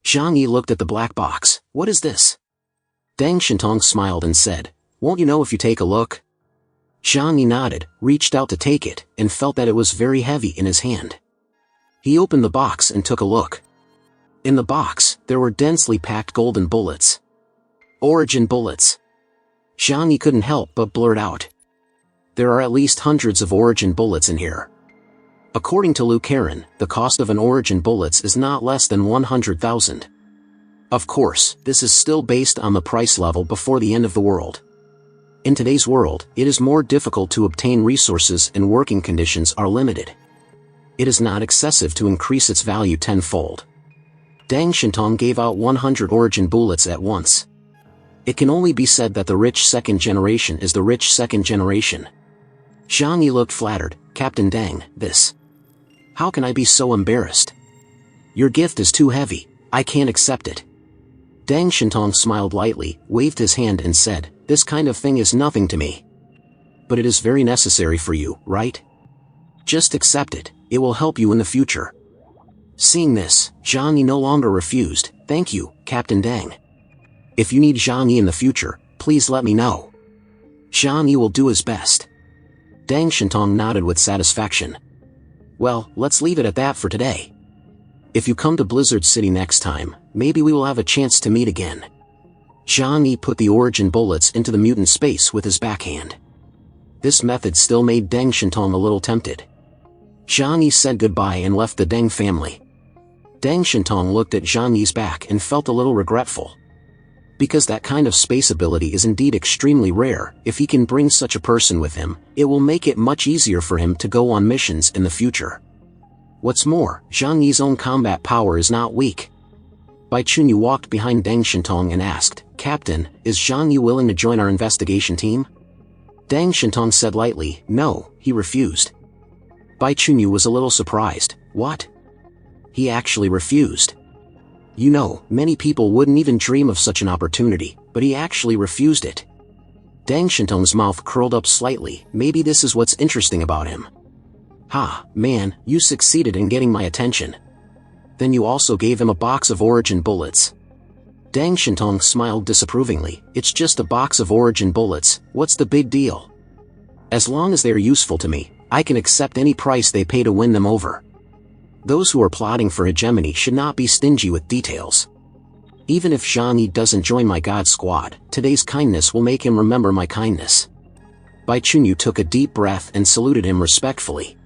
Zhang looked at the black box. What is this? Deng Shintong smiled and said, won't you know if you take a look? Zhang nodded, reached out to take it, and felt that it was very heavy in his hand. He opened the box and took a look. In the box, there were densely packed golden bullets. Origin bullets. Zhang couldn't help but blurt out. There are at least hundreds of origin bullets in here. According to Lu Karen, the cost of an origin bullets is not less than 100,000. Of course, this is still based on the price level before the end of the world. In today's world, it is more difficult to obtain resources and working conditions are limited. It is not excessive to increase its value tenfold. Deng Shintong gave out 100 origin bullets at once. It can only be said that the rich second generation is the rich second generation. Zhang looked flattered. Captain Deng, this. How can I be so embarrassed? Your gift is too heavy, I can't accept it. Deng Shintong smiled lightly, waved his hand and said, this kind of thing is nothing to me. But it is very necessary for you, right? Just accept it, it will help you in the future. Seeing this, Zhang no longer refused. Thank you, Captain Deng. If you need Zhang in the future, please let me know. Zhang will do his best. Deng Shintong nodded with satisfaction. Well, let's leave it at that for today. If you come to Blizzard City next time, maybe we will have a chance to meet again. Zhang put the origin bullets into the mutant space with his backhand. This method still made Deng Shintong a little tempted. Zhang said goodbye and left the Deng family. Deng Shintong looked at Zhang back and felt a little regretful. Because that kind of space ability is indeed extremely rare, if he can bring such a person with him, it will make it much easier for him to go on missions in the future. What's more, Zhang own combat power is not weak. Bai Chunyu walked behind Deng Shintong and asked, Captain, is Zhang willing to join our investigation team? Deng Shintong said lightly, no, he refused. Bai Chunyu was a little surprised. What? He actually refused. You know, many people wouldn't even dream of such an opportunity, but he actually refused it. Deng Shintong's mouth curled up slightly. Maybe this is what's interesting about him. Ha, man, you succeeded in getting my attention. Then you also gave him a box of origin bullets. Deng Shintong smiled disapprovingly. It's just a box of origin bullets, what's the big deal? As long as they are useful to me, I can accept any price they pay to win them over. Those who are plotting for hegemony should not be stingy with details. Even if Zhang doesn't join my god squad, today's kindness will make him remember my kindness. Bai Chunyu took a deep breath and saluted him respectfully.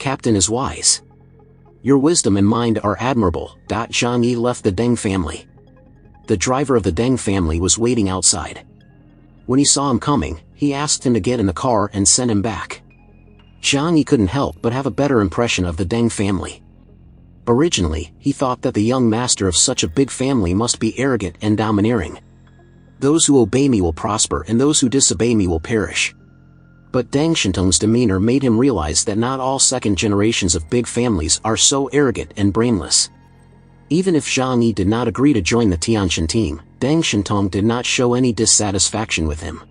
Captain is wise. Your wisdom and mind are admirable. Zhang left the Deng family. The driver of the Deng family was waiting outside. When he saw him coming, he asked him to get in the car and send him back. Zhang couldn't help but have a better impression of the Deng family. Originally, he thought that the young master of such a big family must be arrogant and domineering. Those who obey me will prosper and those who disobey me will perish. But Deng Shintong's demeanor made him realize that not all second generations of big families are so arrogant and brainless. Even if Zhang did not agree to join the Tianshan team, Deng Shintong did not show any dissatisfaction with him.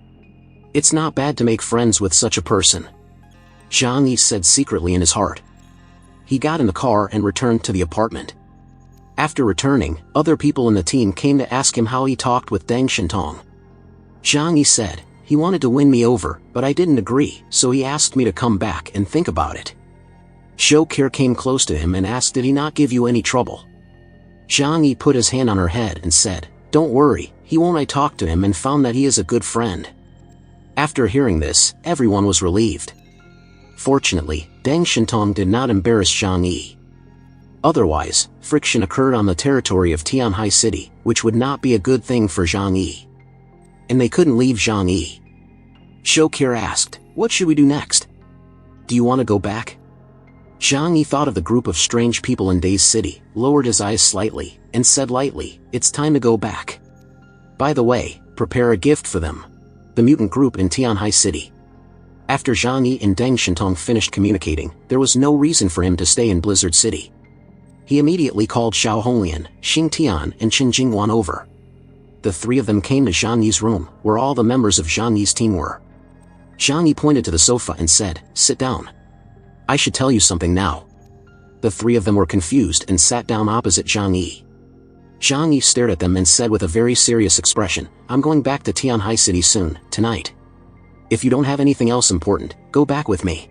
It's not bad to make friends with such a person, Zhang said secretly in his heart. He got in the car and returned to the apartment. After returning, other people in the team came to ask him how he talked with Deng Shintong. Zhang said, he wanted to win me over, but I didn't agree, so he asked me to come back and think about it. Shokir came close to him and asked did he not give you any trouble. Zhang put his hand on her head and said, don't worry, he won't. I talked to him and found that he is a good friend. After hearing this, everyone was relieved. Fortunately, Deng Shintong did not embarrass Zhang. Otherwise, friction occurred on the territory of Tianhai City, which would not be a good thing for Zhang. And they couldn't leave Zhang. Shokir asked, what should we do next? Do you want to go back? Zhang thought of the group of strange people in Days City, lowered his eyes slightly, and said lightly, it's time to go back. By the way, prepare a gift for them. The mutant group in Tianhai City. After Zhang and Deng Shintong finished communicating, there was no reason for him to stay in Blizzard City. He immediately called Xiao Honglian, Xing Tian and Qin Jingwan over. The three of them came to Zhang room, where all the members of Zhang team were. Zhang pointed to the sofa and said, sit down. I should tell you something now. The three of them were confused and sat down opposite Zhang. Zhang stared at them and said with a very serious expression, I'm going back to Tianhai City soon, tonight. If you don't have anything else important, go back with me.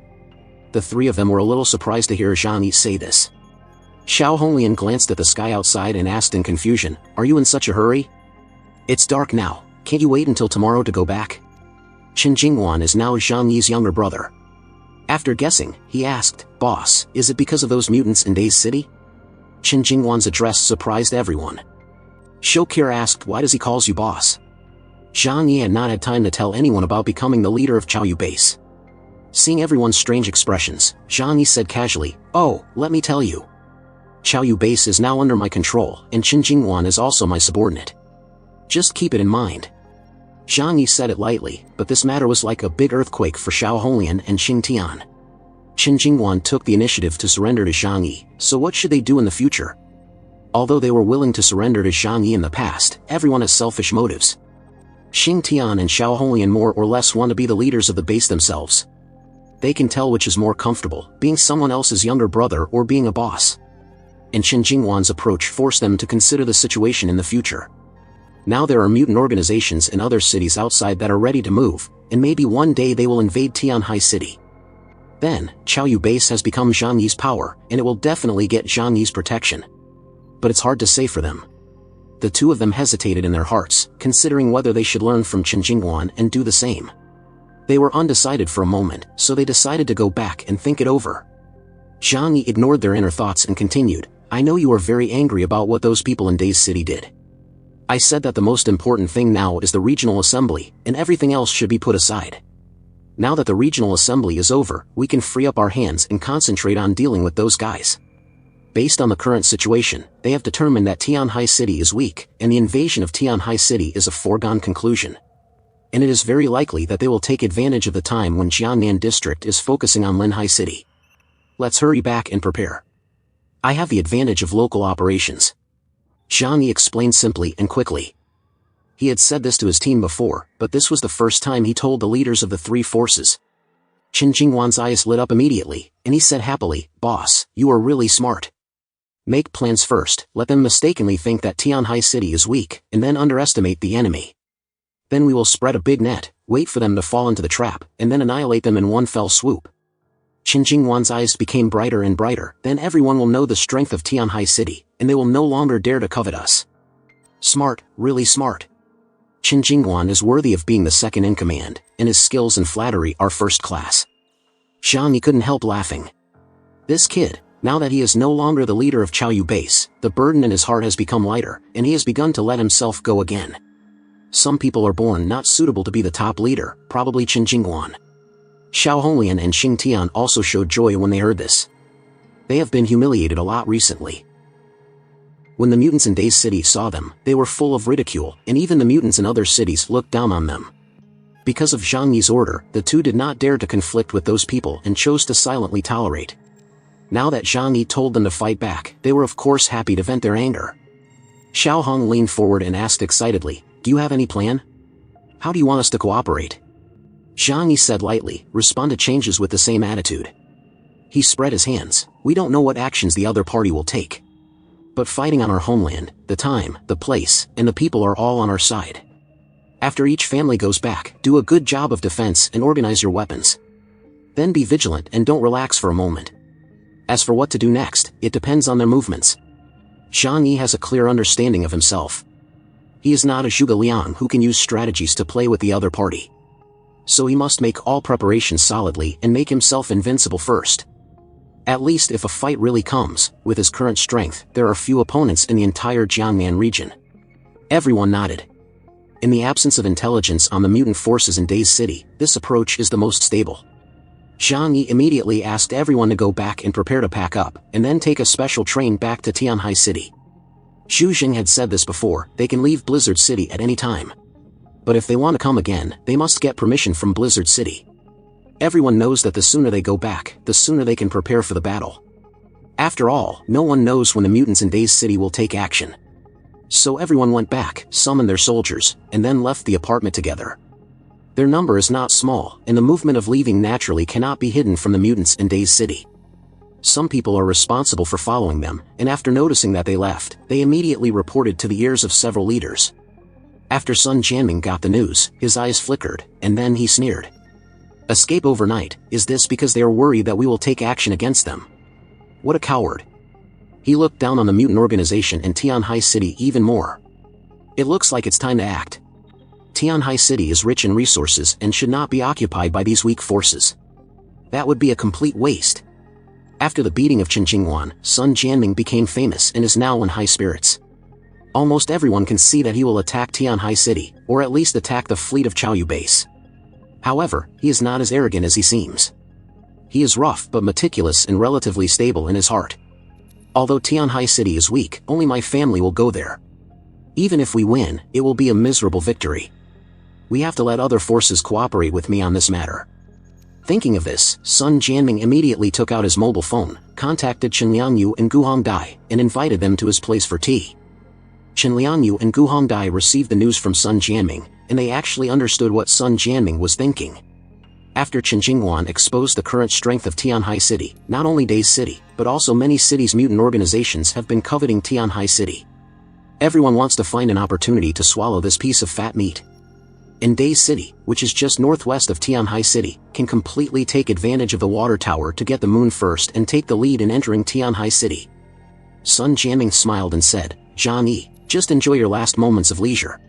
The three of them were a little surprised to hear Zhang say this. Xiao Honglian glanced at the sky outside and asked in confusion, Are you in such a hurry? It's dark now, can't you wait until tomorrow to go back? Qin Jingwan is now Zhang Yi's younger brother. After guessing, he asked, Boss, is it because of those mutants in Days City? Qin Jingwan's address surprised everyone. Shokir asked, Why does he calls you boss? Zhang Yi had not had time to tell anyone about becoming the leader of Chiao base. Seeing everyone's strange expressions, Zhang Yi said casually, Oh, let me tell you. Chiao base is now under my control, and Qin Jingwan is also my subordinate. Just keep it in mind. Zhang Yi said it lightly, but this matter was like a big earthquake for Xiao Honglian and Qin Tian. Qin Jingwan took the initiative to surrender to Zhang Yi, so what should they do in the future? Although they were willing to surrender to Zhang Yi in the past, everyone has selfish motives. Qin Tian and Xiao Honglian more or less want to be the leaders of the base themselves. They can tell which is more comfortable, being someone else's younger brother or being a boss. And Qin Jingwan's approach forced them to consider the situation in the future. Now there are mutant organizations in other cities outside that are ready to move, and maybe one day they will invade Tianhai City. Then, Chiao base has become Zhang Yi's power, and it will definitely get Zhang Yi's protection. But it's hard to say for them. The two of them hesitated in their hearts, considering whether they should learn from Qin Jingwan and do the same. They were undecided for a moment, so they decided to go back and think it over. Zhang Yi ignored their inner thoughts and continued, I know you are very angry about what those people in Days City did. I said that the most important thing now is the regional assembly, and everything else should be put aside. Now that the regional assembly is over, we can free up our hands and concentrate on dealing with those guys. Based on the current situation, they have determined that Tianhai City is weak, and the invasion of Tianhai City is a foregone conclusion. And it is very likely that they will take advantage of the time when Jiangnan district is focusing on Linhai City. Let's hurry back and prepare. I have the advantage of local operations. Zhang Yi explained simply and quickly. He had said this to his team before, but this was the first time he told the leaders of the three forces. Qin Jingwan's eyes lit up immediately, and he said happily, Boss, you are really smart. Make plans first, let them mistakenly think that Tianhai City is weak, and then underestimate the enemy. Then we will spread a big net, wait for them to fall into the trap, and then annihilate them in one fell swoop. Qin Jingwan's eyes became brighter and brighter, then everyone will know the strength of Tianhai City, and they will no longer dare to covet us. Smart, really smart. Qin Jingwan is worthy of being the second in command, and his skills and flattery are first class. Zhang Yi couldn't help laughing. This kid, now that he is no longer the leader of Chiao base, the burden in his heart has become lighter, and he has begun to let himself go again. Some people are born not suitable to be the top leader, probably Qin Jingwan. Xiao Honglian and Xing Tian also showed joy when they heard this. They have been humiliated a lot recently. When the mutants in Days City saw them, they were full of ridicule, and even the mutants in other cities looked down on them. Because of Zhang Yi's order, the two did not dare to conflict with those people and chose to silently tolerate. Now that Zhang Yi told them to fight back, they were of course happy to vent their anger. Xiao Hong leaned forward and asked excitedly, Do you have any plan? How do you want us to cooperate? Zhang Yi said lightly, respond to changes with the same attitude. He spread his hands, we don't know what actions the other party will take. But fighting on our homeland, the time, the place, and the people are all on our side. After each family goes back, do a good job of defense and organize your weapons. Then be vigilant and don't relax for a moment. As for what to do next, it depends on their movements. Zhang Yi has a clear understanding of himself. He is not a Zhuge Liang who can use strategies to play with the other party. So he must make all preparations solidly and make himself invincible first. At least if a fight really comes, with his current strength, there are few opponents in the entire Jiangnan region. Everyone nodded. In the absence of intelligence on the mutant forces in Days City, this approach is the most stable. Zhang Yi immediately asked everyone to go back and prepare to pack up, and then take a special train back to Tianhai City. Xu Jing had said this before, they can leave Blizzard City at any time. But if they want to come again, they must get permission from Blizzard City. Everyone knows that the sooner they go back, the sooner they can prepare for the battle. After all, no one knows when the mutants in Days City will take action. So everyone went back, summoned their soldiers, and then left the apartment together. Their number is not small, and the movement of leaving naturally cannot be hidden from the mutants in Days City. Some people are responsible for following them, and after noticing that they left, they immediately reported to the ears of several leaders. After Sun Jianming got the news, his eyes flickered, and then he sneered. Escape overnight, is this because they are worried that we will take action against them? What a coward. He looked down on the mutant organization in Tianhai City even more. It looks like it's time to act. Tianhai City is rich in resources and should not be occupied by these weak forces. That would be a complete waste. After the beating of Qinjingwan, Sun Jianming became famous and is now in high spirits. Almost everyone can see that he will attack Tianhai City, or at least attack the fleet of Chiao base. However, he is not as arrogant as he seems. He is rough but meticulous and relatively stable in his heart. Although Tianhai City is weak, only my family will go there. Even if we win, it will be a miserable victory. We have to let other forces cooperate with me on this matter. Thinking of this, Sun Jianming immediately took out his mobile phone, contacted Chen Liangyu and Gu Hongdai, and invited them to his place for tea. Chen Liangyu and Gu Hongdai received the news from Sun Jianming, and they actually understood what Sun Jianming was thinking. After Qinjingwan exposed the current strength of Tianhai City, not only Days City, but also many cities' mutant organizations have been coveting Tianhai City. Everyone wants to find an opportunity to swallow this piece of fat meat. And Days City, which is just northwest of Tianhai City, can completely take advantage of the water tower to get the moon first and take the lead in entering Tianhai City. Sun Jianming smiled and said, Jangi, just enjoy your last moments of leisure.